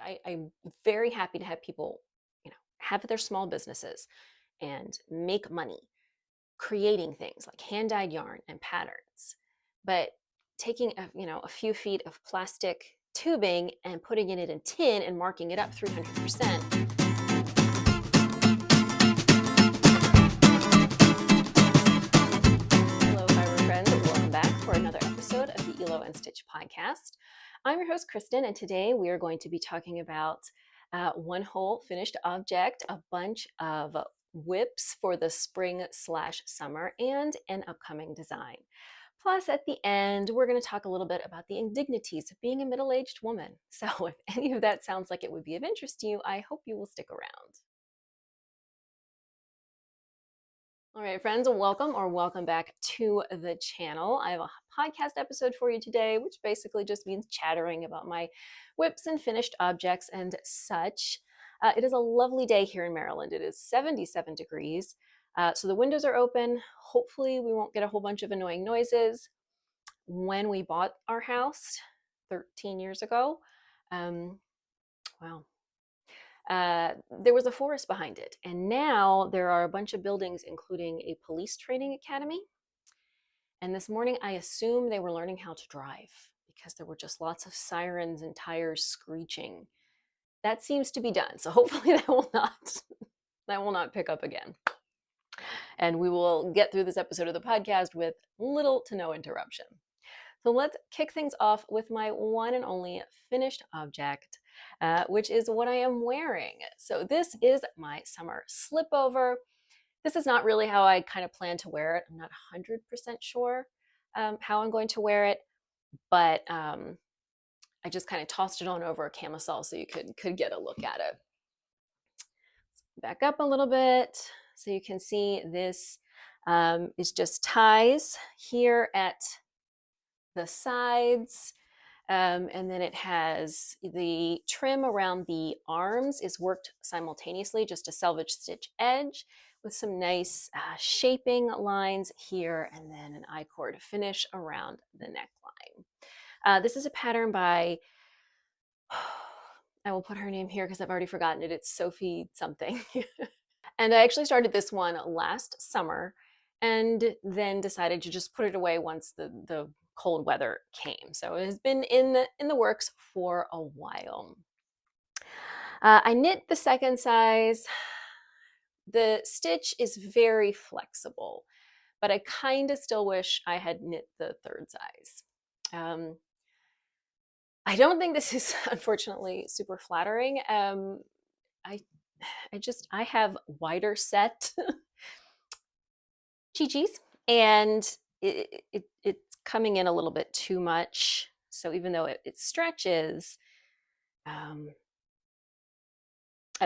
I'm very happy to have people, have their small businesses and make money creating things like hand-dyed yarn and patterns. But taking a few feet of plastic tubing and putting it in a tin and marking it up 300%. Hello, fiber friends. Welcome back for another episode of the Hilo Stitch Podcast. I'm your host, Kristen, and today we are going to be talking about one whole finished object, a bunch of whips for the spring/summer, and an upcoming design. Plus, at the end, we're going to talk a little bit about the indignities of being a middle-aged woman. So if any of that sounds like it would be of interest to you, I hope you will stick around. All right, friends, welcome back to the channel. I have a podcast episode for you today, which basically just means chattering about my whips and finished objects and such. It is a lovely day here in Maryland. It is 77 degrees. So the windows are open. Hopefully we won't get a whole bunch of annoying noises. When we bought our house 13 years ago, there was a forest behind it. And now there are a bunch of buildings, including a police training academy. And this morning, I assume they were learning how to drive because there were just lots of sirens and tires screeching. That seems to be done. So hopefully that will not pick up again. And we will get through this episode of the podcast with little to no interruption. So let's kick things off with my one and only finished object, which is what I am wearing. So this is my summer slipover. This is not really how I kind of plan to wear it. I'm not 100% sure how I'm going to wear it, but I just kind of tossed it on over a camisole so you could get a look at it. Back up a little bit so you can see this is just ties here at the sides, and then it has the trim around the arms is worked simultaneously, just a selvage stitch edge with some nice shaping lines here, and then an I-cord finish around the neckline. This is a pattern by, I will put her name here because I've already forgotten it. It's Sophie something. And I actually started this one last summer and then decided to just put it away once the cold weather came. So it has been in the works for a while. I knit the second size. The stitch is very flexible, but I kind of still wish I had knit the third size. I don't think this is unfortunately super flattering. I have wider set chi-chis, and it's coming in a little bit too much. So even though it stretches, I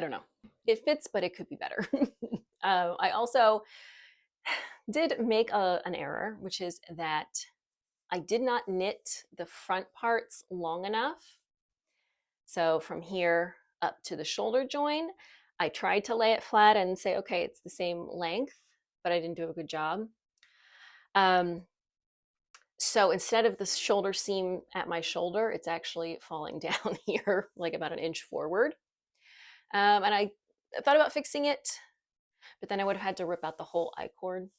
don't know. It fits, but it could be better. I also did make an error, which is that I did not knit the front parts long enough. So from here up to the shoulder join, I tried to lay it flat and say, okay, it's the same length, but I didn't do a good job. So instead of the shoulder seam at my shoulder, it's actually falling down here, like about an inch forward. And I thought about fixing it, but then I would have had to rip out the whole I-cord,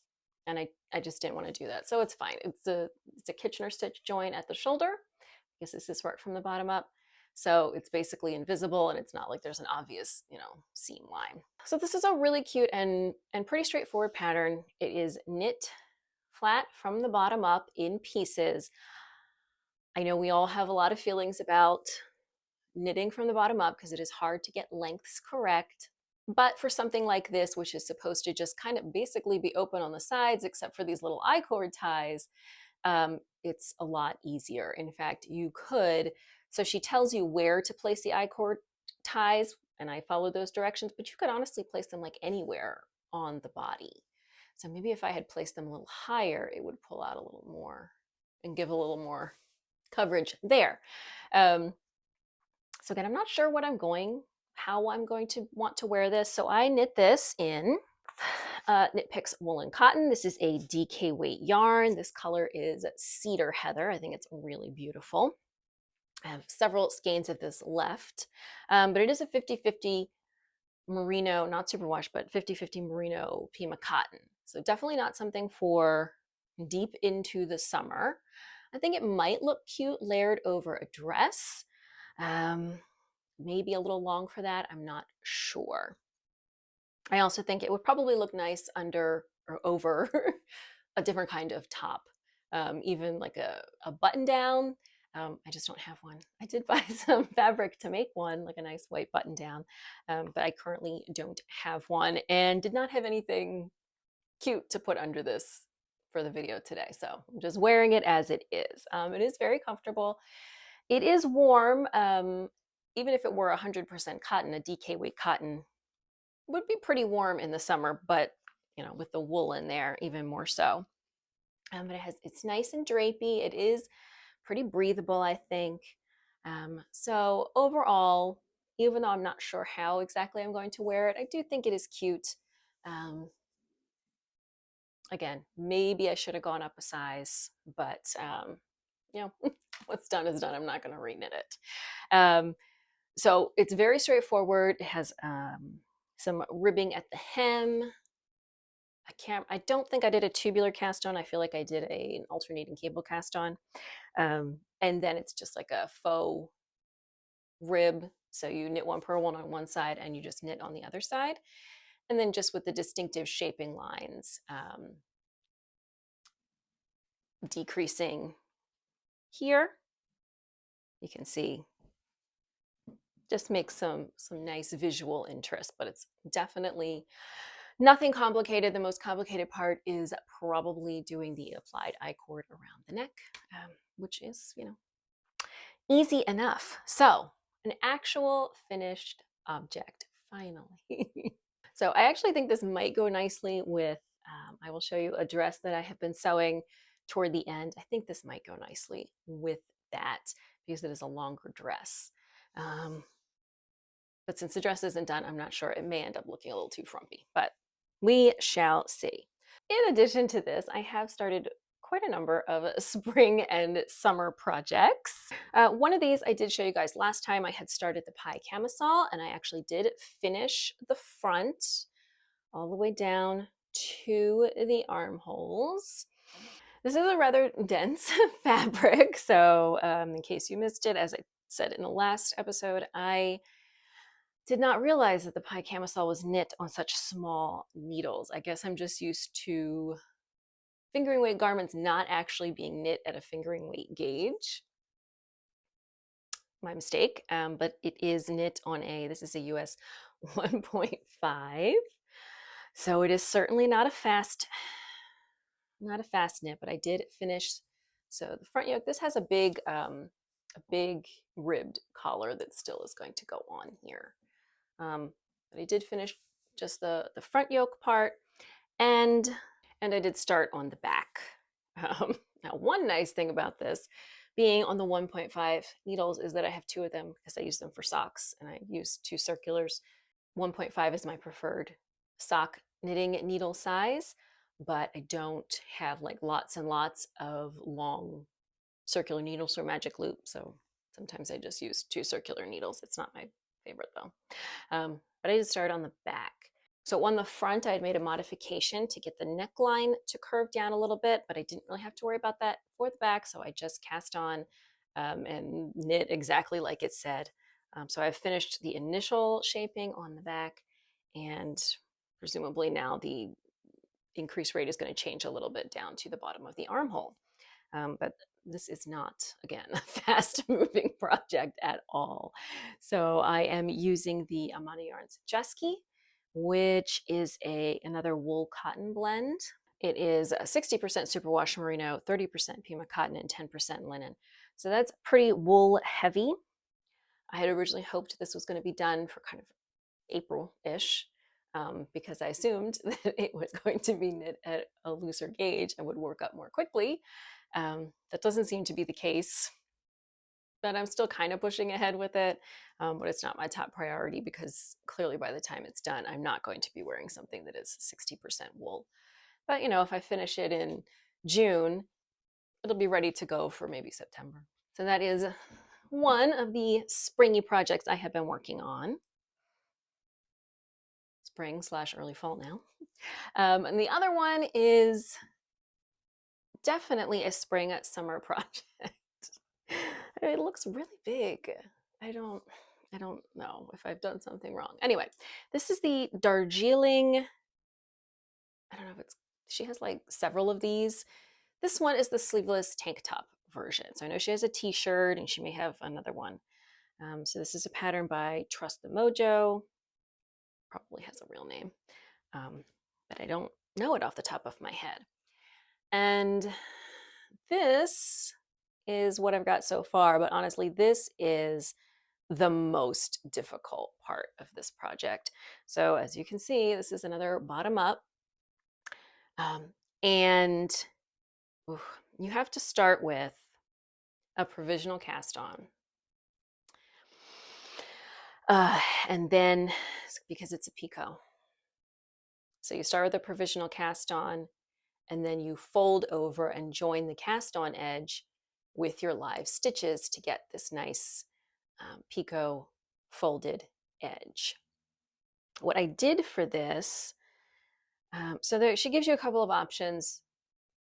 and I just didn't want to do that. So it's fine. It's a Kitchener stitch joint at the shoulder. I guess this is right from the bottom up. So it's basically invisible, and it's not like there's an obvious, seam line. So this is a really cute and pretty straightforward pattern. It is knit flat from the bottom up in pieces. I know we all have a lot of feelings about knitting from the bottom up because it is hard to get lengths correct. But for something like this, which is supposed to just kind of basically be open on the sides, except for these little I-cord ties, it's a lot easier. In fact, you could, so she tells you where to place the I-cord ties, and I followed those directions, but you could honestly place them like anywhere on the body. So maybe if I had placed them a little higher, it would pull out a little more and give a little more coverage there. So again, I'm not sure how I'm going to want to wear this. So I knit this in Knit Picks Woolen Cotton. This is a DK weight yarn. This color is Cedar Heather. I think it's really beautiful. I have several skeins of this left, but it is a 50-50 merino, not superwash, but 50-50 merino Pima cotton. So definitely not something for deep into the summer. I think it might look cute layered over a dress. Um, Maybe a little long for that. I'm not sure. I also think it would probably look nice under or over a different kind of top, even like a button down. I just don't have one. I did buy some fabric to make one, like a nice white button down, but I currently don't have one and did not have anything cute to put under this for the video today. So I'm just wearing it as it is. It is very comfortable. It is warm. Even if it were 100% cotton, a DK weight cotton would be pretty warm in the summer, but with the wool in there, even more so. But it's nice and drapey. It is pretty breathable, I think. So overall, even though I'm not sure how exactly I'm going to wear it, I do think it is cute. Um, Again, maybe I should have gone up a size, but what's done is done. I'm not going to reknit it. So it's very straightforward. It has some ribbing at the hem. I don't think I did a tubular cast on. I feel like I did an alternating cable cast on. And then it's just like a faux rib. So you knit one purl one on one side and you just knit on the other side. And then just with the distinctive shaping lines, decreasing here. You can see just makes some nice visual interest, but it's definitely nothing complicated. The most complicated part is probably doing the applied I-cord around the neck, which is, easy enough. So an actual finished object, finally. So I actually think this might go nicely with, I will show you a dress that I have been sewing toward the end. I think this might go nicely with that because it is a longer dress. But since the dress isn't done, I'm not sure. It may end up looking a little too frumpy, but we shall see. In addition to this, I have started quite a number of spring and summer projects. One of these I did show you guys last time. I had started the pie camisole, and I actually did finish the front all the way down to the armholes. This is a rather dense fabric, so in case you missed it, as I said in the last episode, I did not realize that the pie camisole was knit on such small needles. I guess I'm just used to fingering weight garments not actually being knit at a fingering weight gauge. My mistake, but it is knit on this is a US 1.5. So it is certainly not a fast knit, but I did finish. So the front yoke, this has a big ribbed collar that still is going to go on here. But I did finish just the front yoke part, and I did start on the back. Now, one nice thing about this being on the 1.5 needles is that I have two of them because I use them for socks, and I use two circulars. 1.5 is my preferred sock knitting needle size, but I don't have like lots and lots of long circular needles or magic loop, so sometimes I just use two circular needles. It's not my favorite though. But I did start on the back. So on the front, I had made a modification to get the neckline to curve down a little bit, but I didn't really have to worry about that for the back. So I just cast on and knit exactly like it said. So I've finished the initial shaping on the back, and presumably now the increase rate is going to change a little bit down to the bottom of the armhole. But this is not, again, a fast moving project at all. So I am using the Amana Yarns Jeski, which is another wool cotton blend. It is 60% superwash merino, 30% Pima cotton, and 10% linen. So that's pretty wool heavy. I had originally hoped this was going to be done for kind of April-ish, because I assumed that it was going to be knit at a looser gauge and would work up more quickly. That doesn't seem to be the case, but I'm still kind of pushing ahead with it. But it's not my top priority because clearly by the time it's done, I'm not going to be wearing something that is 60% wool. But if I finish it in June, it'll be ready to go for maybe September. So that is one of the springy projects I have been working on. Spring/early fall now. And the other one is definitely a summer project. It looks really big. I don't know if I've done something wrong. Anyway, this is the Darjeeling. I don't know if it's, she has like several of these. This one is the sleeveless tank top version. So I know she has a t-shirt and she may have another one. So this is a pattern by Trust the Mojo. Probably has a real name, but I don't know it off the top of my head. And this is what I've got so far, but honestly, this is the most difficult part of this project. So as you can see, this is another bottom up. And you have to start with a provisional cast on. And then, because it's a picot. So you start with a provisional cast on, and then you fold over and join the cast on edge with your live stitches to get this nice picot folded edge. What I did for this, so she gives you a couple of options,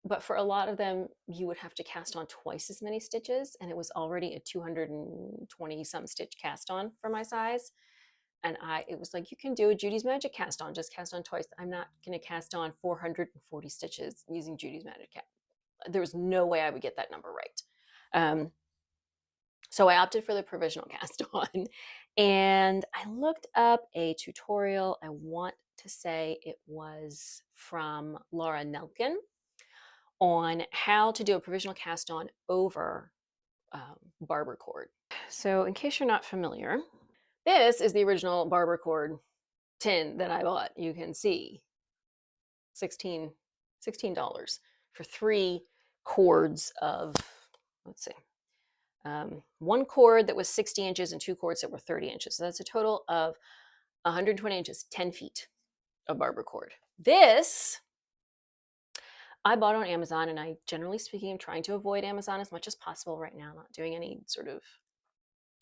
but for a lot of them, you would have to cast on twice as many stitches, and it was already a 220 some stitch cast on for my size. And it was like, you can do a Judy's Magic cast on, just cast on twice. I'm not going to cast on 440 stitches using Judy's Magic. There was no way I would get that number right. So I opted for the provisional cast on, and I looked up a tutorial. I want to say it was from Laura Nelkin on how to do a provisional cast on over barber cord. So in case you're not familiar, this is the original barber cord tin that I bought. You can see $16 for 3 cords of, let's see, one cord that was 60 inches and 2 cords that were 30 inches. So that's a total of 120 inches, 10 feet of barber cord. This I bought on Amazon, and I, generally speaking, am trying to avoid Amazon as much as possible right now, not doing any sort of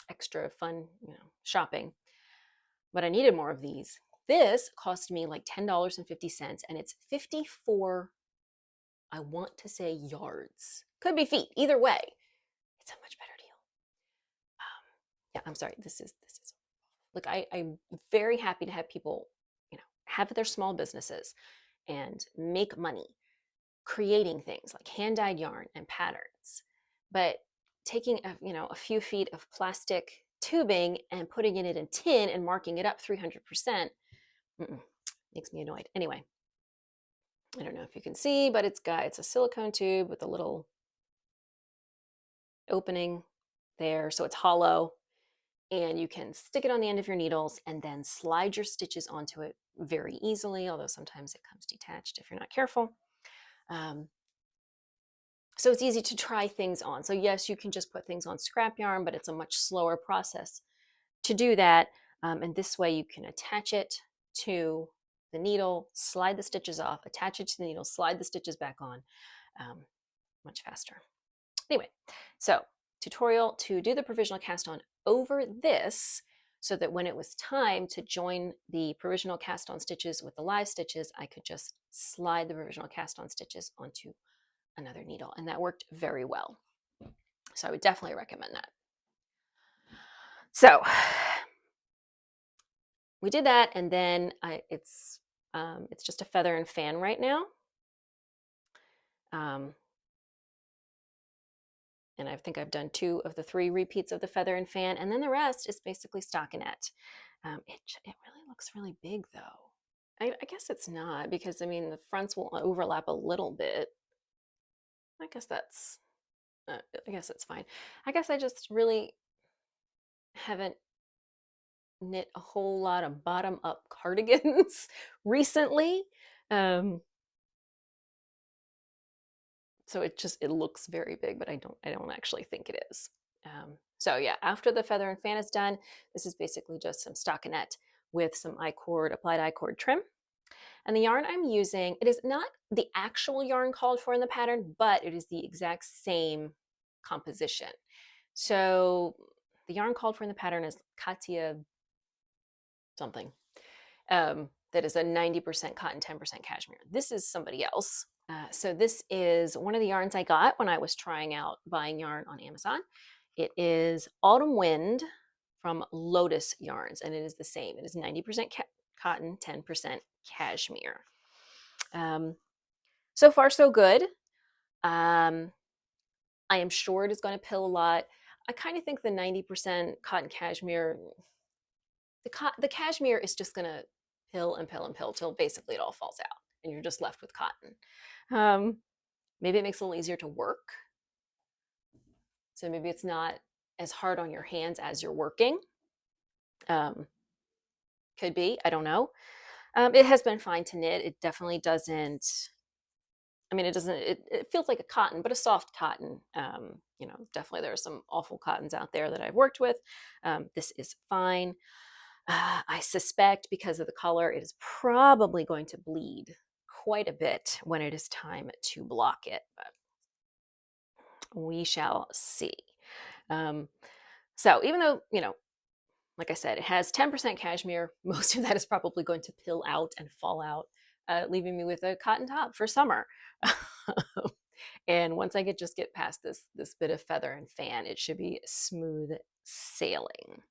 extra fun, shopping. But I needed more of these. This cost me like $10.50, and it's 54, I want to say, yards. Could be feet. Either way, it's a much better deal. Yeah, I'm sorry. This is look, I'm very happy to have people, have their small businesses and make money creating things like hand-dyed yarn and patterns. But taking a few feet of plastic tubing and putting it in tin and marking it up 300% makes me annoyed. Anyway, I don't know if you can see, but it's a silicone tube with a little opening there, so it's hollow, and you can stick it on the end of your needles and then slide your stitches onto it very easily, although sometimes it comes detached if you're not careful. So it's easy to try things on. So yes, you can just put things on scrap yarn, but it's a much slower process to do that. And this way you can attach it to the needle, slide the stitches off, attach it to the needle, slide the stitches back on, much faster. Anyway, so tutorial to do the provisional cast on over this, so that when it was time to join the provisional cast on stitches with the live stitches, I could just slide the provisional cast on stitches onto another needle, and that worked very well. So I would definitely recommend that. So we did that, and then it's just a feather and fan right now. And I think I've done 2 of the 3 repeats of the feather and fan, and then the rest is basically stockinette. It really looks really big though. I guess it's not, because the fronts will overlap a little bit. I guess that's fine. I guess I just really haven't knit a whole lot of bottom up cardigans recently. So it looks very big, but I don't actually think it is. So yeah, after the feather and fan is done, this is basically just some stockinette with some applied I-cord trim. And the yarn I'm using, it is not the actual yarn called for in the pattern, but it is the exact same composition. So The yarn called for in the pattern is Katia something. That is a 90% cotton, 10% cashmere. This is somebody else. So this is one of the yarns I got when I was trying out buying yarn on Amazon. It is Autumn Wind from Lotus Yarns, and it is the same. It is 90% cotton, 10% cashmere. So far, so good. I am sure it is going to pill a lot. I kind of think the 90% cotton cashmere, the cashmere is just going to pill and pill and pill till basically it all falls out and you're just left with cotton. Maybe it makes it a little easier to work. So maybe it's not as hard on your hands as you're working. Could be, I don't know. It has been fine to knit. It definitely doesn't, it feels like a cotton, but a soft cotton. Definitely there are some awful cottons out there that I've worked with. This is fine. I suspect because of the color, it is probably going to bleed quite a bit when it is time to block it, but we shall see. So even though, like I said, it has 10% cashmere, most of that is probably going to pill out and fall out, leaving me with a cotton top for summer. And once I get past this bit of feather and fan, it should be smooth sailing.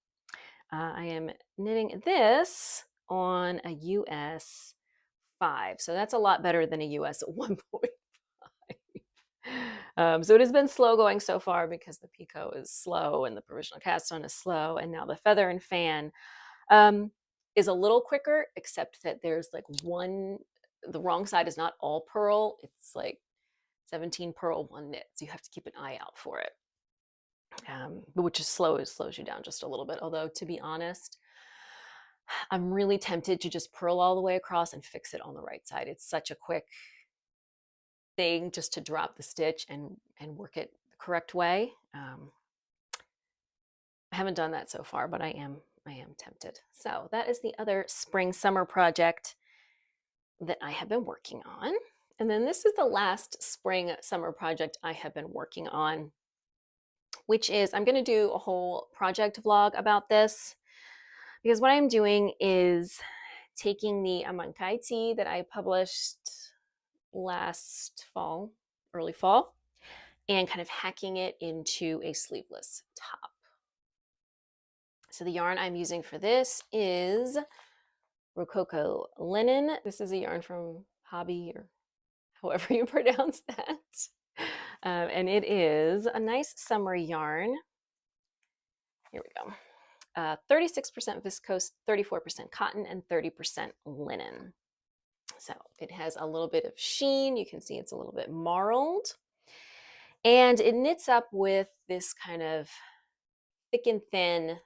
I am knitting this on a US 5, so that's a lot better than a US 1.5. So it has been slow going so far because the picot is slow and the provisional cast on is slow, and now the feather and fan is a little quicker, except that there's like the wrong side is not all purl. It's like 17 purl, 1 knit, so you have to keep an eye out for it. Which is slow, it slows you down just a little bit. Although, to be honest, I'm really tempted to just purl all the way across and fix it on the right side. It's such a quick thing just to drop the stitch and work it the correct way. I haven't done that so far, but I am tempted. So that is the other spring summer project that I have been working on. And then this is the last spring summer project I have been working on, which is I'm going to do a whole project vlog about this, because what I'm doing is taking the Amankaiti that I published last fall, early fall, and kind of hacking it into a sleeveless top. So the yarn I'm using for this is Rococo Linen. This is a yarn from Hobby, or however you pronounce that. And it is a nice summery yarn. Here we go. 36% viscose, 34% cotton, and 30% linen. So it has a little bit of sheen. You can see it's a little bit marled. And it knits up with this kind of thick and thin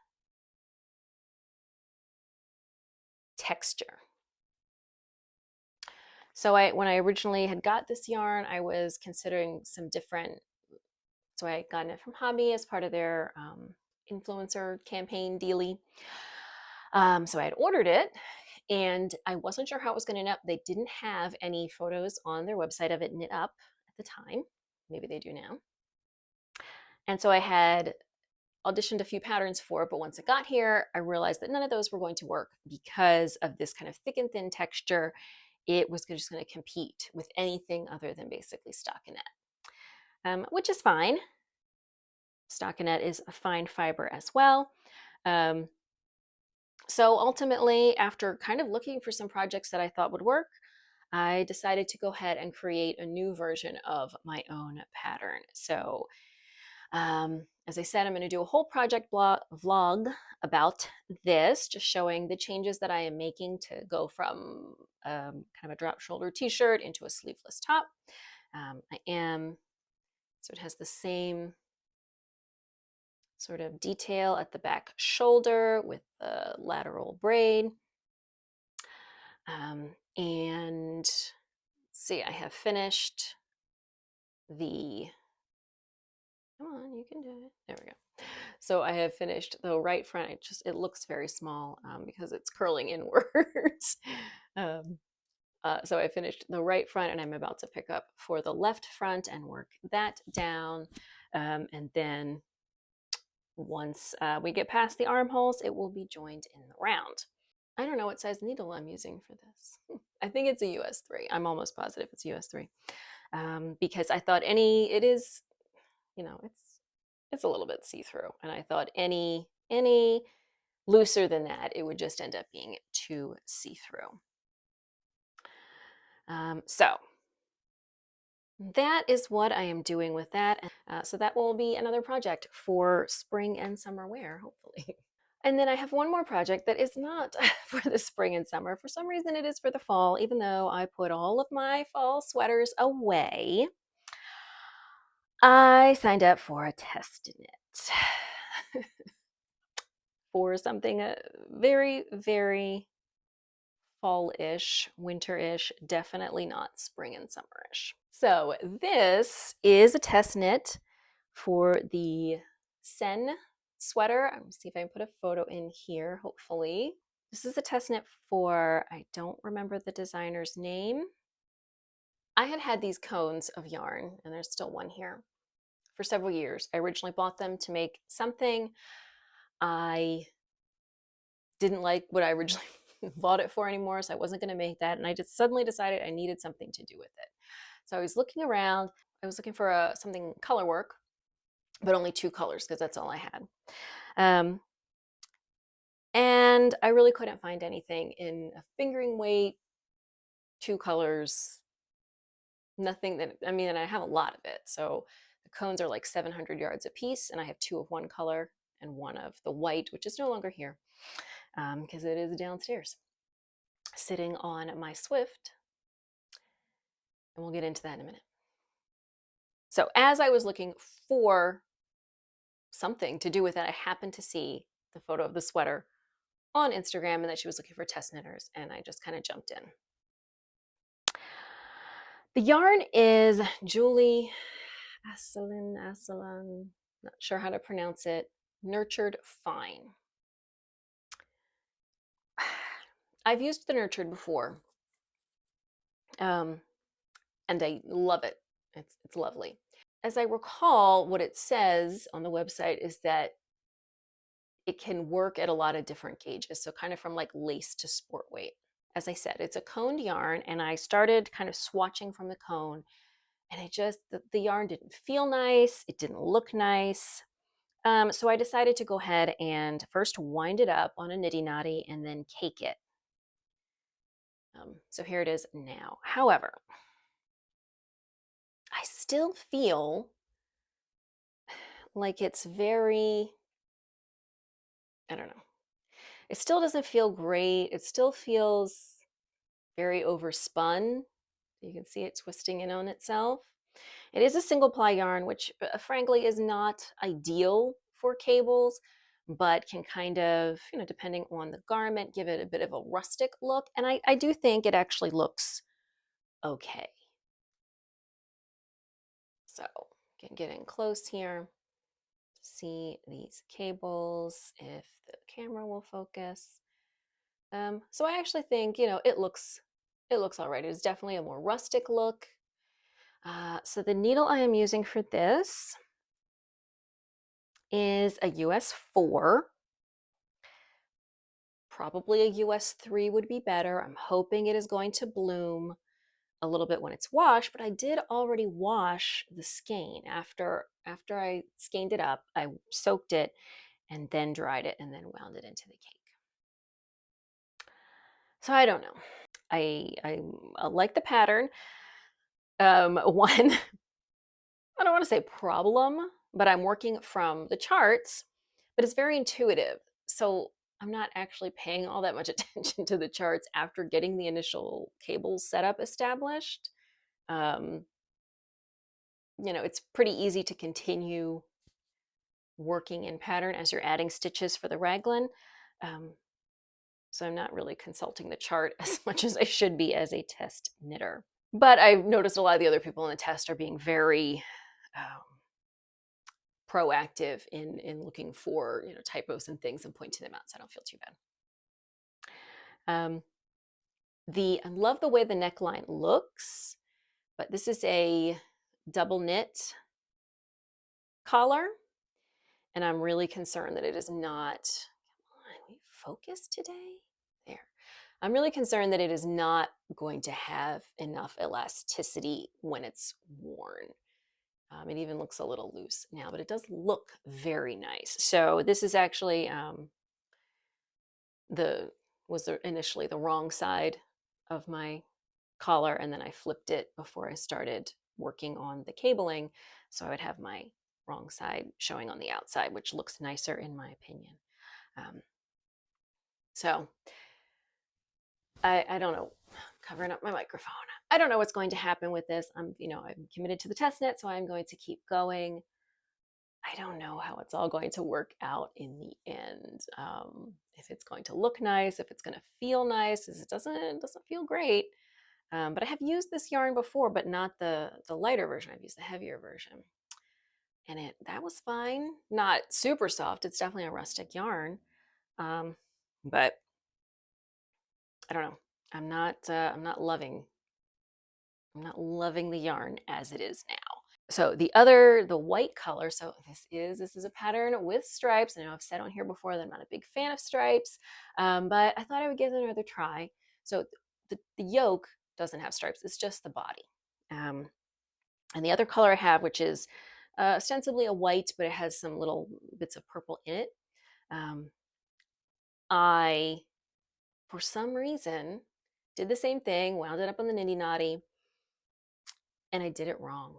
texture. So when I originally had got this yarn, I was considering some different, so I had gotten it from Hobby as part of their influencer campaign dealie. So I had ordered it, and I wasn't sure how it was going to knit up. They didn't have any photos on their website of it knit up at the time. Maybe they do now. And so I had auditioned a few patterns for it, but once it got here, I realized that none of those were going to work because of this kind of thick and thin texture. It was just going to compete with anything other than basically stockinette, which is fine. Stockinette is a fine fiber as well. So ultimately, after kind of looking for some projects that I thought would work, I decided to go ahead and create a new version of my own pattern. So as I said, I'm going to do a whole project vlog about this, just showing the changes that I am making to go from kind of a drop shoulder t-shirt into a sleeveless top. So it has the same sort of detail at the back shoulder with the lateral braid. And let's see, I have finished the, come on, you can do it. There we go. So I have finished the right front. It looks very small because it's curling inwards. So I finished the right front, and I'm about to pick up for the left front and work that down. And then Once we get past the armholes, it will be joined in the round. I don't know what size needle I'm using for this. I think it's a US 3. I'm almost positive it's US 3. Because I thought it is, it's a little bit see-through. And I thought any looser than that, it would just end up being too see-through. So that is what I am doing with that. So that will be another project for spring and summer wear, hopefully. And then I have one more project that is not for the spring and summer. For some reason, it is for the fall, even though I put all of my fall sweaters away. I signed up for a test knit for something very, very fall-ish, winter-ish, definitely not spring and summer-ish. So this is a test knit for the Sen sweater. I'm gonna see if I can put a photo in here, hopefully. This is a test knit for, I don't remember the designer's name. I had these cones of yarn, and there's still one here, for several years. I originally bought them to make something. I didn't like what I originally bought it for anymore, so I wasn't going to make that. And I just suddenly decided I needed something to do with it. So I was looking around. I was looking for something color work, but only 2 colors because that's all I had. And I really couldn't find anything in a fingering weight, 2 colors, nothing that, I mean, and I have a lot of it. So the cones are like 700 yards a piece, and I have 2 of one color and 1 of the white, which is no longer here because it is downstairs, sitting on my Swift. And we'll get into that in a minute. So as I was looking for something to do with it, I happened to see the photo of the sweater on Instagram and that she was looking for test knitters, and I just kind of jumped in. The yarn is Julie Asselin, not sure how to pronounce it, Nurtured Fine. I've used the Nurtured before, and I love it. It's lovely. As I recall, what it says on the website is that it can work at a lot of different gauges, so kind of from like lace to sport weight. As I said, it's a coned yarn, and I started kind of swatching from the cone, and the yarn didn't feel nice, it didn't look nice. So I decided to go ahead and first wind it up on a nitty knotty and then cake it. So here it is now. However, I still feel like it's very, I don't know. It still doesn't feel great. It still feels very overspun. You can see it twisting in on itself. It is a single ply yarn, which frankly is not ideal for cables, but can kind of, depending on the garment, give it a bit of a rustic look. And I do think it actually looks okay. So get in close here to see these cables, if the camera will focus. So I actually think, it looks all right. It is definitely a more rustic look. So the needle I am using for this is a US 4. Probably a US 3 would be better. I'm hoping it is going to bloom a little bit when it's washed, but I did already wash the skein. After I skeined it up, I soaked it and then dried it and then wound it into the cake. So I don't know. I like the pattern. One, I don't want to say problem, but I'm working from the charts, but it's very intuitive. So I'm not actually paying all that much attention to the charts after getting the initial cable setup established. It's pretty easy to continue working in pattern as you're adding stitches for the raglan. So I'm not really consulting the chart as much as I should be as a test knitter. But I've noticed a lot of the other people in the test are being very proactive in looking for typos and things and pointing them out, so I don't feel too bad. I love the way the neckline looks, but this is a double knit collar, And I'm really concerned that it is not, come on, we focus today? There. I'm really concerned that it is not going to have enough elasticity when it's worn. It even looks a little loose now, but it does look very nice. So this is actually the initially the wrong side of my collar, and then I flipped it before I started working on the cabling, so I would have my wrong side showing on the outside, which looks nicer in my opinion. Um, so I don't know, covering up my microphone. I don't know what's going to happen with this. I'm committed to the test net, so I'm going to keep going. I don't know how it's all going to work out in the end. If it's going to look nice, if it's going to feel nice, as it doesn't feel great. But I have used this yarn before, but not the lighter version. I've used the heavier version, and that was fine. Not super soft. It's definitely a rustic yarn, but I don't know. I'm not loving. I'm not loving the yarn as it is now. So the white color, so this is a pattern with stripes. I know I've said on here before that I'm not a big fan of stripes, but I thought I would give it another try. So the yoke doesn't have stripes, it's just the body. And the other color I have, which is ostensibly a white, but it has some little bits of purple in it. I, for some reason, did the same thing, wound it up on the niddy noddy, and I did it wrong.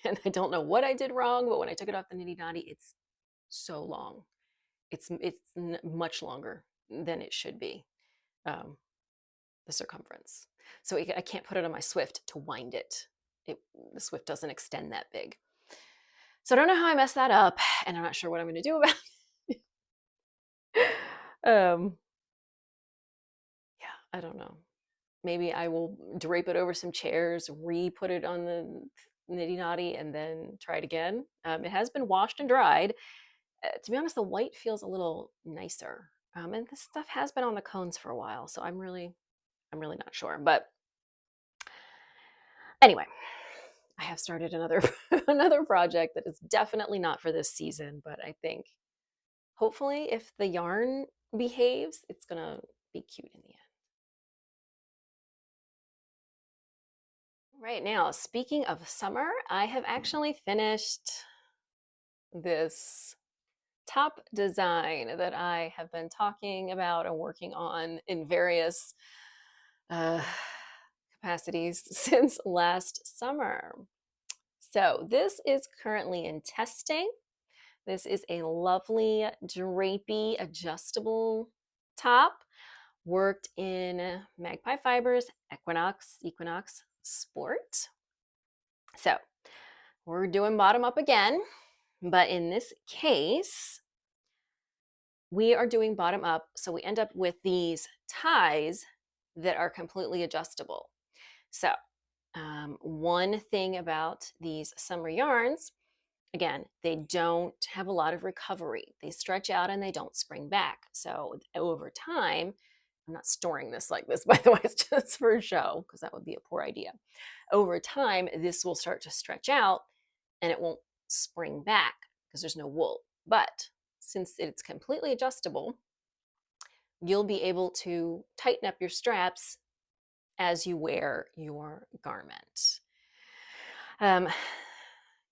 And I don't know what I did wrong, but when I took it off the niddy noddy, it's so long. It's much longer than it should be, the circumference. So I can't put it on my Swift to wind it. The Swift doesn't extend that big. So I don't know how I messed that up, and I'm not sure what I'm going to do about it. Yeah, I don't know. Maybe I will drape it over some chairs, re-put it on the nitty noddy, and then try it again. It has been washed and dried. To be honest, the white feels a little nicer. And this stuff has been on the cones for a while, so I'm really not sure. But anyway, I have started another another project that is definitely not for this season, but I think hopefully if the yarn behaves, it's gonna be cute in the end. Right now, speaking of summer, I have actually finished this top design that I have been talking about and working on in various capacities since last summer. So this is currently in testing. This is a lovely drapey adjustable top worked in Magpie Fibers Equinox Sport. So we're doing bottom up again, but in this case, we are doing bottom up. So we end up with these ties that are completely adjustable. So one thing about these summer yarns, again, they don't have a lot of recovery. They stretch out and they don't spring back. So over time, I'm not storing this like this, by the way, it's just for show, because that would be a poor idea. Over time, this will start to stretch out and it won't spring back because there's no wool. But since it's completely adjustable, you'll be able to tighten up your straps as you wear your garment.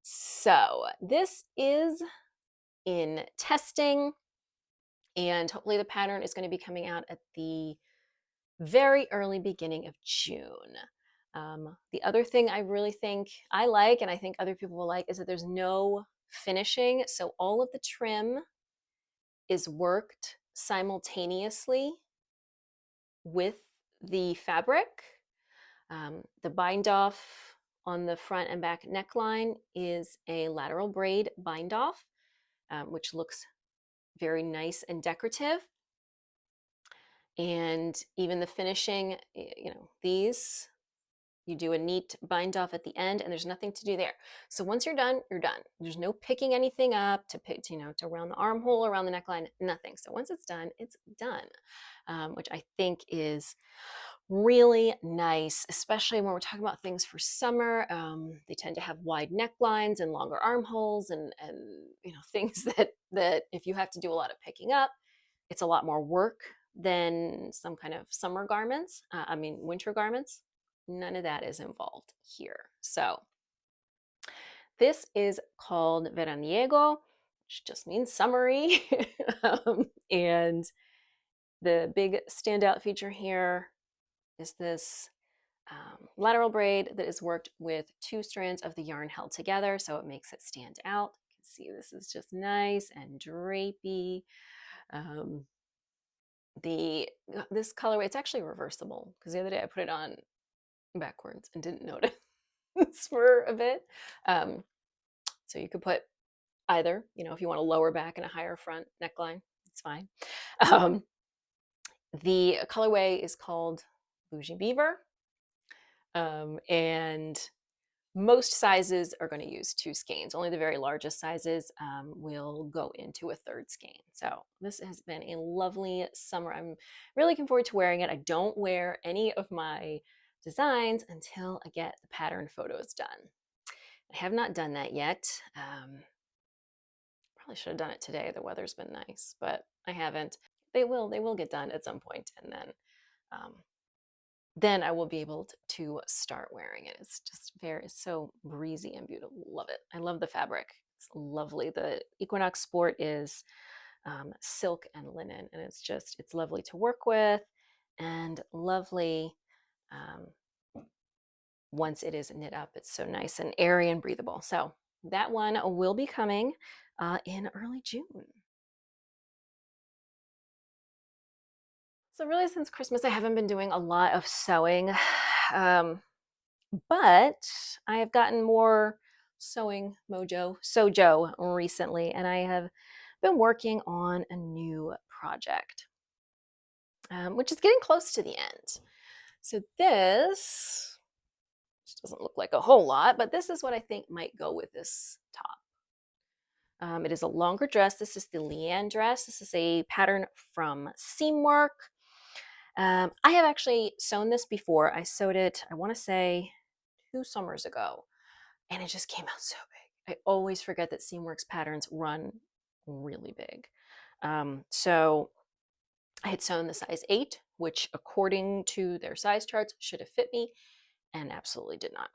So this is in testing, and hopefully the pattern is going to be coming out at the very early beginning of June. The other thing I really think I like, and I think other people will like, is that there's no finishing. So all of the trim is worked simultaneously with the fabric. The bind off on the front and back neckline is a lateral braid bind off, which looks very nice and decorative. And even the finishing, these, you do a neat bind off at the end, and there's nothing to do there. So once you're done, you're done. There's no picking anything up to pick, to around the armhole, around the neckline, nothing. So once it's done, which I think is Really nice, especially when we're talking about things for summer. They tend to have wide necklines and longer armholes, and things that if you have to do a lot of picking up, it's a lot more work than some kind of summer garments. Winter garments. None of that is involved here. So this is called Veraniego, which just means summery. And the big standout feature here is this lateral braid that is worked with 2 strands of the yarn held together, so it makes it stand out. You can see this is just nice and drapey. This colorway, it's actually reversible, because the other day I put it on backwards and didn't notice for a bit. So you could put either, if you want a lower back and a higher front neckline, it's fine. The colorway is called Bougie Beaver. And most sizes are going to use 2 skeins. Only the very largest sizes will go into a 3rd skein. So this has been a lovely summer. I'm really looking forward to wearing it. I don't wear any of my designs until I get the pattern photos done. I have not done that yet. Probably should have done it today. The weather's been nice, but I haven't. They will get done at some point, and then I will be able to start wearing it. It's just it's so breezy and beautiful. Love it. I love the fabric. It's lovely. The Equinox Sport is silk and linen, and it's lovely to work with, and lovely once it is knit up. It's so nice and airy and breathable. So that one will be coming in early June. So really, since Christmas, I haven't been doing a lot of sewing, but I have gotten more sewing sojo recently, and I have been working on a new project, which is getting close to the end. So this doesn't look like a whole lot, but this is what I think might go with this top. It is a longer dress. This is the Leanne dress. This is a pattern from Seamwork. I have actually sewn this before. I sewed it, I want to say, 2 summers ago, and it just came out so big. I always forget that Seamworks patterns run really big. So I had sewn the size 8, which according to their size charts should have fit me, and absolutely did not.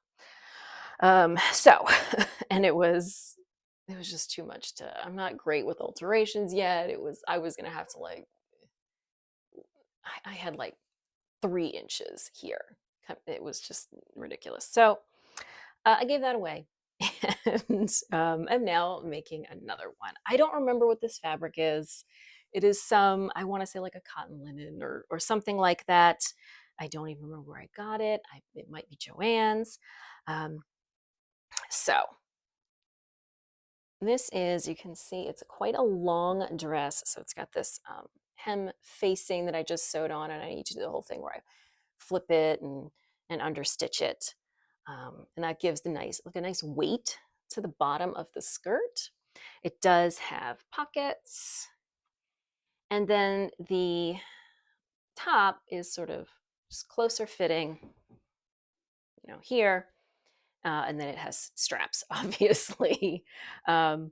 And it was just too much I'm not great with alterations yet. I was going to have to I had 3 inches here. It was just ridiculous. So I gave that away. And I'm now making another one. I don't remember what this fabric is. It is I want to say a cotton linen or something like that. I don't even remember where I got it. It might be Joann's. So this is, you can see, it's quite a long dress. So it's got this hem facing that I just sewed on, and I need to do the whole thing where I flip it and understitch it. And that gives a nice weight to the bottom of the skirt. It does have pockets, and then the top is sort of just closer fitting, here, and then it has straps, obviously. The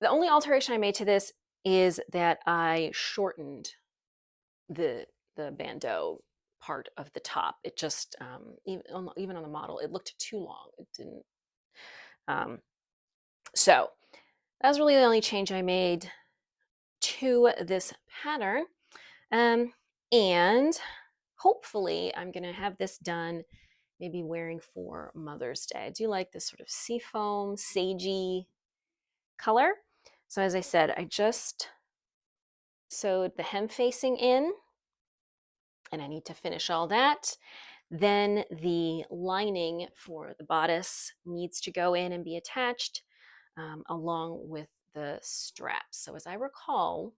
only alteration I made to this is that I shortened the bandeau part of the top. It just even on the model, it looked too long. It didn't. So that was really the only change I made to this pattern. And hopefully I'm going to have this done maybe wearing for Mother's Day. I do like this sort of seafoam, sagey color. So as I said, I just sewed the hem facing in, and I need to finish all that. Then the lining for the bodice needs to go in and be attached along with the straps. So as I recall,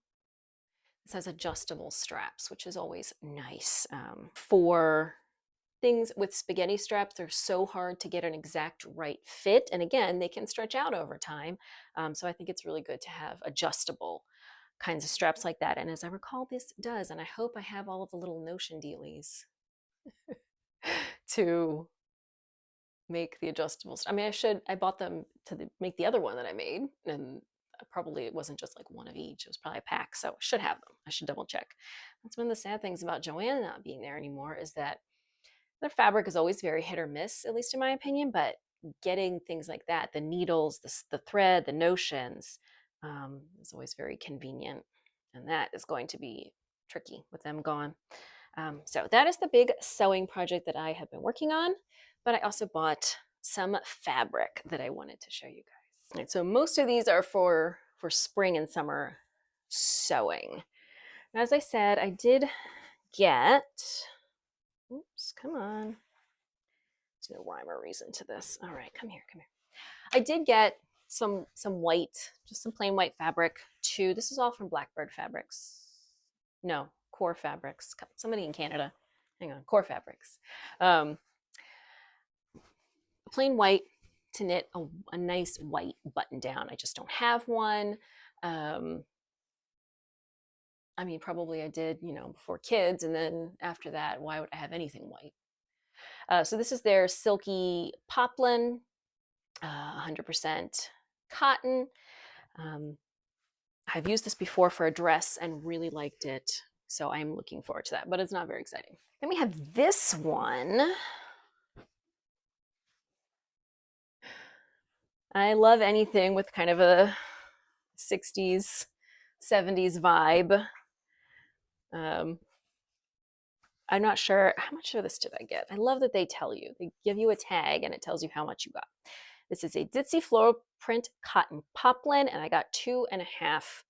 this has adjustable straps, which is always nice. For things with spaghetti straps, they're so hard to get an exact right fit. And again, they can stretch out over time. So I think it's really good to have adjustable kinds of straps like that. And as I recall, this does. And I hope I have all of the little notion dealies to make the adjustables. I mean, I bought them to make the other one that I made, and probably it wasn't just like one of each. It was probably a pack, so I should have them. I should double check. That's one of the sad things about Joanna not being there anymore is that their fabric is always very hit or miss, at least in my opinion, but getting things like that, the needles, the thread, the notions, is always very convenient. And that is going to be tricky with them gone. So that is the big sewing project that I have been working on. But I also bought some fabric that I wanted to show you guys. Right, so most of these are for spring and summer sewing. And as I said, I did get, oops, come on. There's no rhyme or reason to this. All right, come here, come here. I did get some white, just some plain white fabric too. This is all from Blackbird Fabrics. No, Core Fabrics. Somebody in Canada. Hang on, Core Fabrics. Plain white to knit a nice white button down. I just don't have one. I mean, probably I did, before kids, and then after that, why would I have anything white? So this is their silky poplin, 100% cotton. I've used this before for a dress and really liked it, so I'm looking forward to that, but it's not very exciting. Then we have this one. I love anything with kind of a 60s, 70s vibe. I'm not sure how much of this did I get. I love that they tell you. They give you a tag and it tells you how much you got. This is a Ditzy floral print cotton poplin, and I got 2.5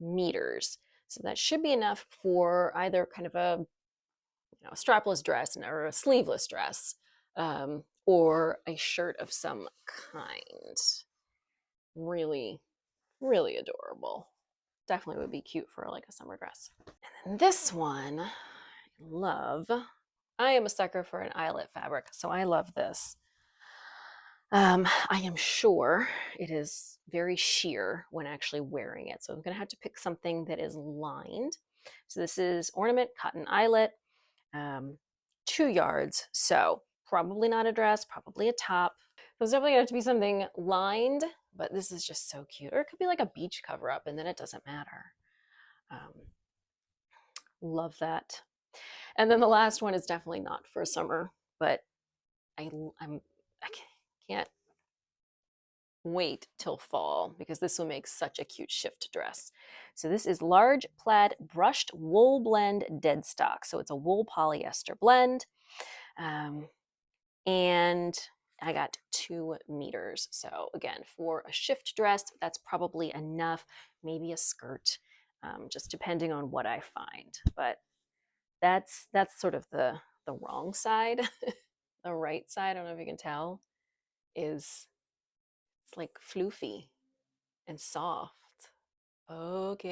meters. So that should be enough for either kind of a strapless dress or a sleeveless dress, or a shirt of some kind. Really, really adorable. Definitely would be cute for like a summer dress. And then this one, I love. I am a sucker for an eyelet fabric, so I love this. I am sure it is very sheer when actually wearing it, so I'm going to have to pick something that is lined. So this is ornament cotton eyelet, 2 yards, so probably not a dress, probably a top. So it's definitely going to have to be something lined, but this is just so cute. Or it could be like a beach cover up, and then it doesn't matter. Love that. And then the last one is definitely not for summer, but I can't wait till fall because this will make such a cute shift dress. So this is large plaid brushed wool blend dead stock. So it's a wool polyester blend. And I got 2 meters. So again, for a shift dress, that's probably enough. Maybe a skirt, just depending on what I find. But that's sort of the wrong side. The right side, I don't know if you can tell, is it's like floofy and soft. Focus.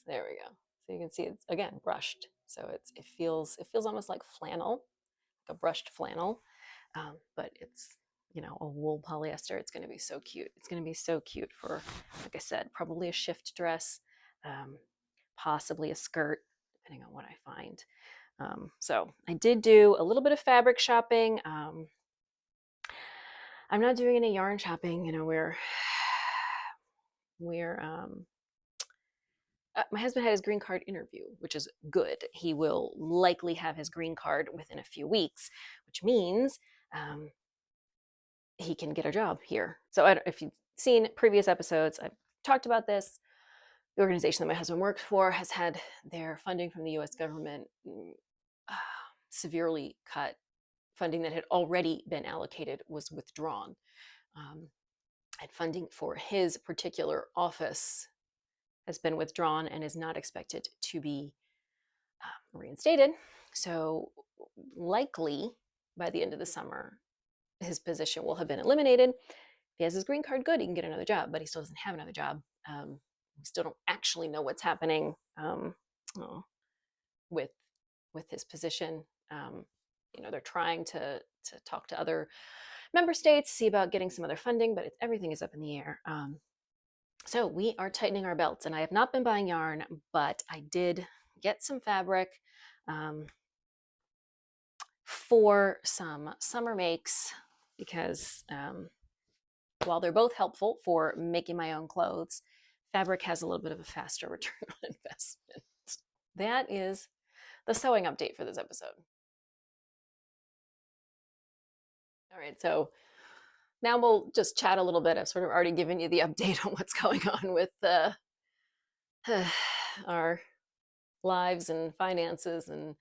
There we go. So you can see it's again brushed. So it feels almost like flannel, like a brushed flannel, but it's a wool polyester. It's going to be so cute. It's going to be so cute for, like I said, probably a shift dress, possibly a skirt, depending on what I find. So I did do a little bit of fabric shopping. I'm not doing any yarn shopping. My husband had his green card interview, which is good. He will likely have his green card within a few weeks, which means he can get a job here. So if you've seen previous episodes, I've talked about this. The organization that my husband works for has had their funding from the US government severely cut. Funding that had already been allocated was withdrawn. And funding for his particular office has been withdrawn and is not expected to be reinstated. So likely by the end of the summer, his position will have been eliminated. If he has his green card, good, he can get another job, but he still doesn't have another job. We still don't actually know what's happening with his position. They're trying to talk to other member states, see about getting some other funding, but everything is up in the air. So we are tightening our belts, and I have not been buying yarn, but I did get some fabric. for some summer makes because while they're both helpful for making my own clothes, fabric has a little bit of a faster return on investment. That is the sewing update for this episode. All right, so now we'll just chat a little bit. I've sort of already given you the update on what's going on with our lives and finances and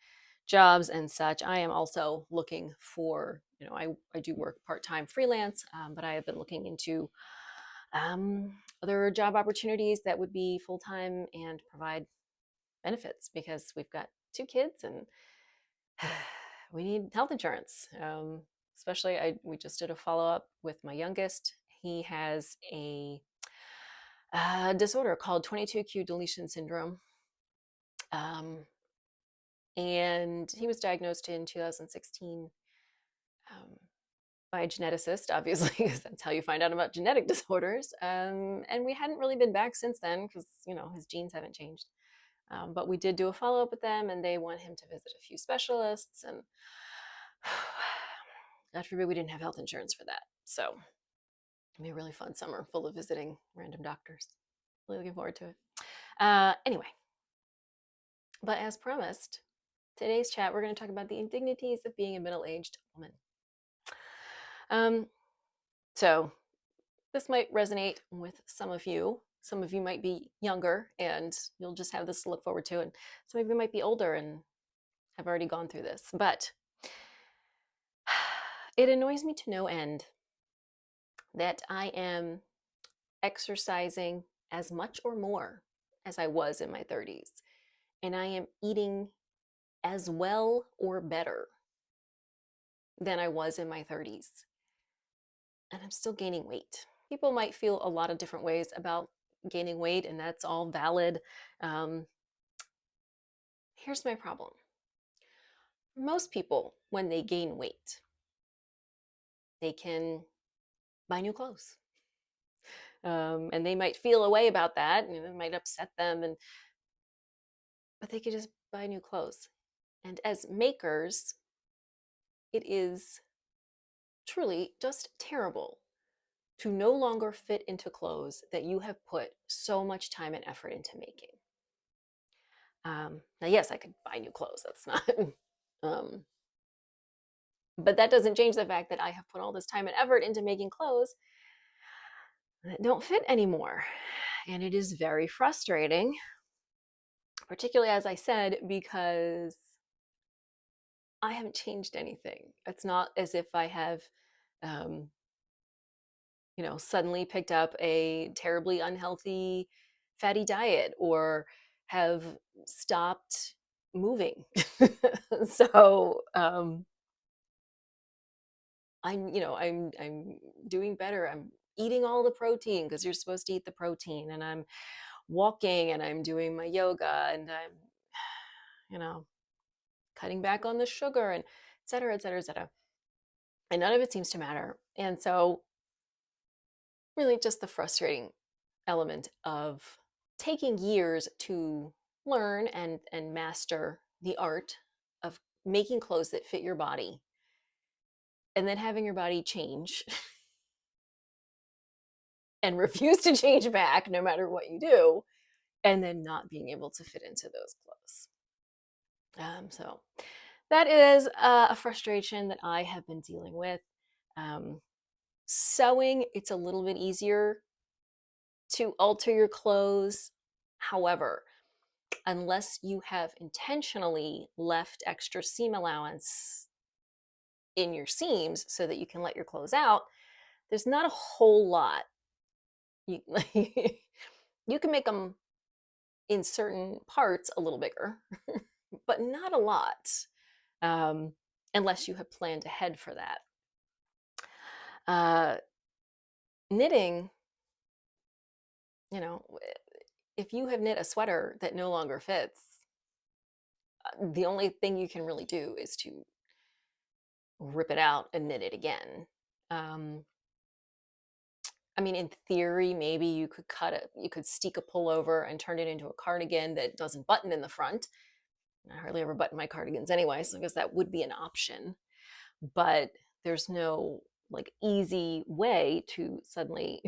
jobs and such. I am also looking for, I do work part-time freelance, but I have been looking into other job opportunities that would be full-time and provide benefits because we've got 2 kids and we need health insurance. Especially, we just did a follow-up with my youngest. He has a disorder called 22q deletion syndrome. And he was diagnosed in 2016 by a geneticist, obviously, because that's how you find out about genetic disorders. And we hadn't really been back since then because, his genes haven't changed. But we did do a follow-up with them, and they want him to visit a few specialists. And God forbid we didn't have health insurance for that. So it'll be a really fun summer full of visiting random doctors. Really looking forward to it. Anyway, but as promised, today's chat, we're going to talk about the indignities of being a middle-aged woman. So this might resonate with some of you. Some of you might be younger and you'll just have this to look forward to. And some of you might be older and have already gone through this. But it annoys me to no end that I am exercising as much or more as I was in my 30s. And I am eating as well or better than I was in my 30s. And I'm still gaining weight. People might feel a lot of different ways about gaining weight, and that's all valid. Here's my problem. Most people, when they gain weight, they can buy new clothes. And they might feel a way about that, and it might upset them, but they could just buy new clothes. And as makers, it is truly just terrible to no longer fit into clothes that you have put so much time and effort into making. Now, yes, I could buy new clothes. That's not, but that doesn't change the fact that I have put all this time and effort into making clothes that don't fit anymore. And it is very frustrating, particularly, as I said, because I haven't changed anything. It's not as if I have, suddenly picked up a terribly unhealthy, fatty diet or have stopped moving. So I'm doing better. I'm eating all the protein because you're supposed to eat the protein, and I'm walking and I'm doing my yoga and I'm, cutting back on the sugar and et cetera, et cetera, et cetera. And none of it seems to matter. And so really just the frustrating element of taking years to learn and master the art of making clothes that fit your body and then having your body change and refuse to change back no matter what you do, and then not being able to fit into those clothes. So that is a frustration that I have been dealing with. Sewing, it's a little bit easier to alter your clothes. However, unless you have intentionally left extra seam allowance in your seams so that you can let your clothes out, there's not a whole lot. You, you can make them in certain parts a little bigger, but not a lot, unless you have planned ahead for that. Knitting, if you have knit a sweater that no longer fits, the only thing you can really do is to rip it out and knit it again. In theory, maybe you could cut it, you could steek a pullover and turn it into a cardigan that doesn't button in the front. I hardly ever button my cardigans anyway, so I guess that would be an option. But there's no like easy way to suddenly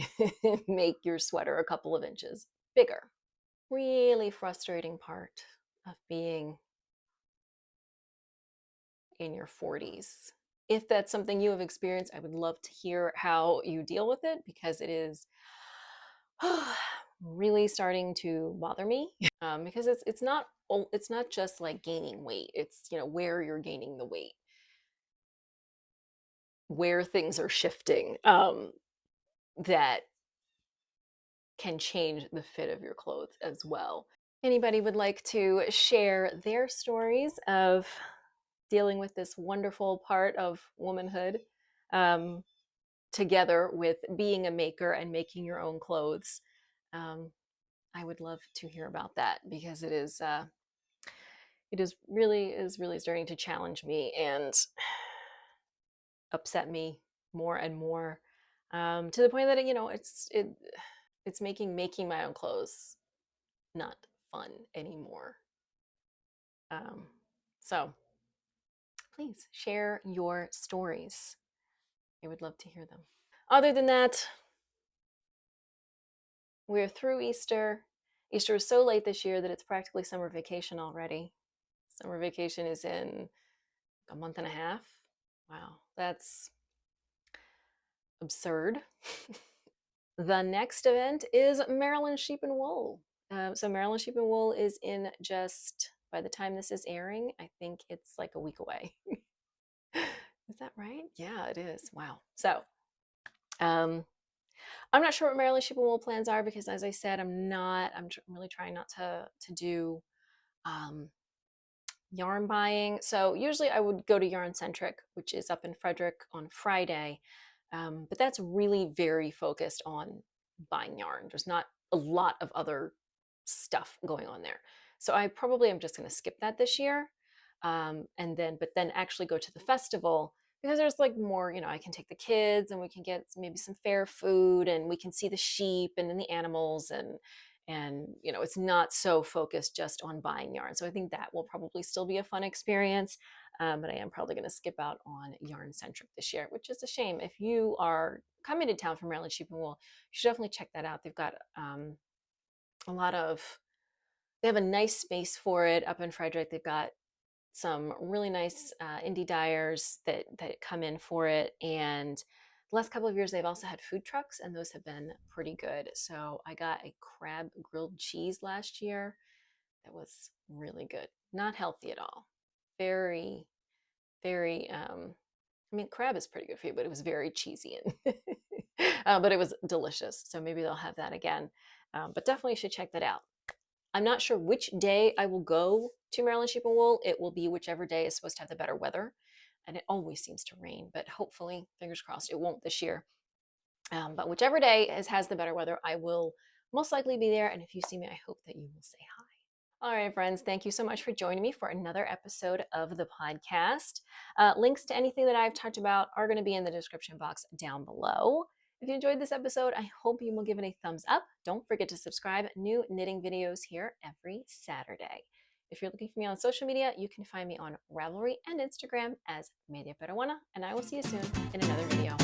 make your sweater a couple of inches bigger. Really frustrating part of being in your 40s. If that's something you have experienced, I would love to hear how you deal with it, because it is really starting to bother me. Because it's not just like gaining weight. It's, you know, where you're gaining the weight, where things are shifting, that can change the fit of your clothes as well. Anybody would like to share their stories of dealing with this wonderful part of womanhood, um, together with being a maker and making your own clothes? I would love to hear about that, because it is really starting to challenge me and upset me more and more, to the point that it's making my own clothes not fun anymore. Um, so please share your stories. I would love to hear them. Other than that, we're through Easter. Easter is so late this year that it's practically summer vacation already. Summer vacation is in a month and a half. Wow, that's absurd. The next event is Maryland Sheep and Wool. So Maryland Sheep and Wool is in just, by the time this is airing, I think it's like a week away. Is that right? Yeah, it is. Wow. So um, I'm not sure what Maryland Sheep and Wool plans are, because as I said, I'm really trying not to do um, yarn buying. So usually I would go to Yarn Centric, which is up in Frederick, on Friday. But that's really very focused on buying yarn. There's not a lot of other stuff going on there. So I probably am just going to skip that this year. But then actually go to the festival, because there's like more, you know, I can take the kids and we can get maybe some fair food, and we can see the sheep and then the animals, and you know, it's not so focused just on buying yarn. So I think that will probably still be a fun experience. But I am probably going to skip out on Yarn Centric this year, which is a shame. If you are coming to town from Maryland Sheep and Wool, you should definitely check that out. They've got a lot of, they have a nice space for it up in Frederick. They've got some really nice indie dyers that come in for it. And the last couple of years, they've also had food trucks, and those have been pretty good. So I got a crab grilled cheese last year that was really good. Not healthy at all. Very, very, I mean, crab is pretty good for you, but it was very cheesy, and but it was delicious. So maybe they'll have that again. But definitely should check that out. I'm not sure which day I will go to Maryland Sheep and Wool. It will be whichever day is supposed to have the better weather. And it always seems to rain, but hopefully, fingers crossed, it won't this year. But whichever day has the better weather, I will most likely be there. And if you see me, I hope that you will say hi. All right, friends, thank you so much for joining me for another episode of the podcast. Links to anything that I've talked about are going to be in the description box down below. If you enjoyed this episode, I hope you will give it a thumbs up. Don't forget to subscribe. New knitting videos here every Saturday. If you're looking for me on social media, you can find me on Ravelry and Instagram as Media Peruana, and I will see you soon in another video.